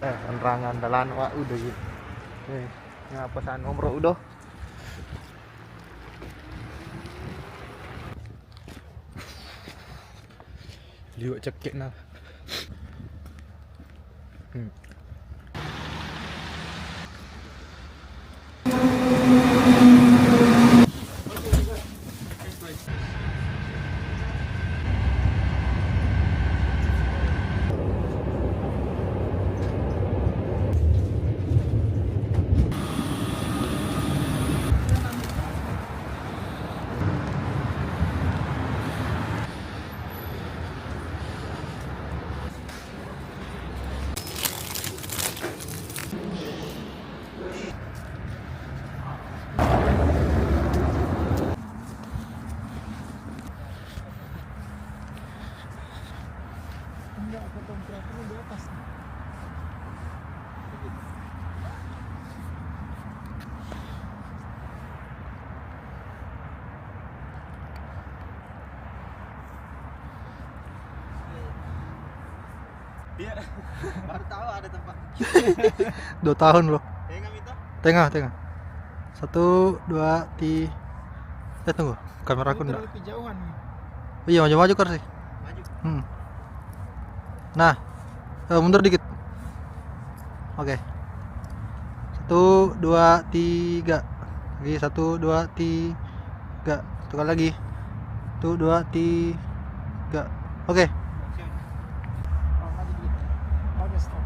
Penerangan dalan wak udah gitu. Ngapa saan umroh udah. Liwat cekik nah. Temperaturnya di atas. Iya, baru tahu ada tempat. 2 tahun loh. Tengah itu? Tengah. 1, 2, 3. Tunggu, kamera aku enggak. Kejauhan nih. Iya, maju kar sih. Maju. Nah, mundur dikit. Oke. 1, 2, 3. Lagi 1, 2, 3. Tukar lagi. 1, 2, 3. Oke. Maju dikit. Oke, stop.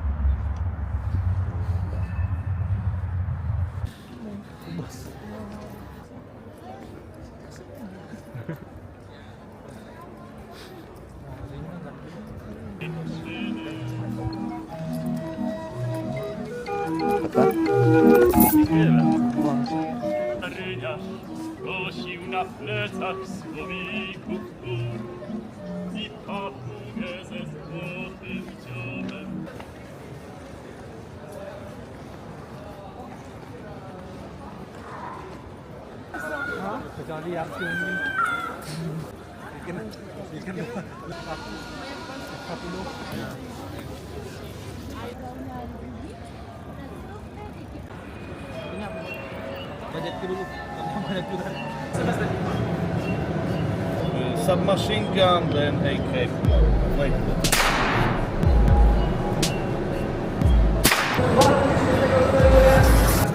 Prosi na plecach słowiku i papugę ze złotym dziobem. Kecuali yang ini. Bikin. Budget dulu. Budget juga. Submachine gun, then AK. Wait.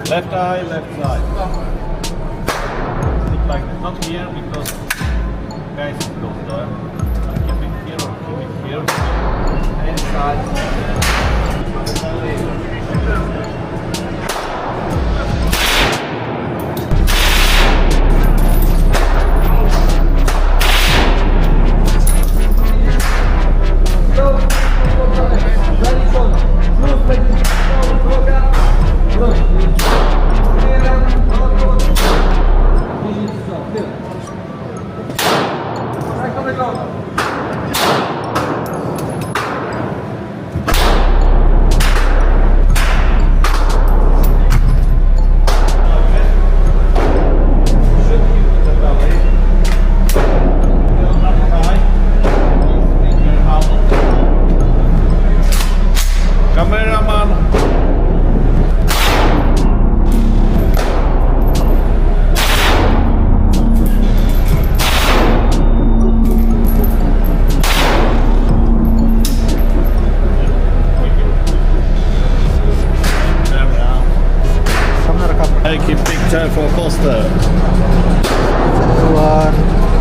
Left eye, left side. Sit like this. Not here because guys don't know. Keep it here. Inside. Kamera. Keep picture for poster. 1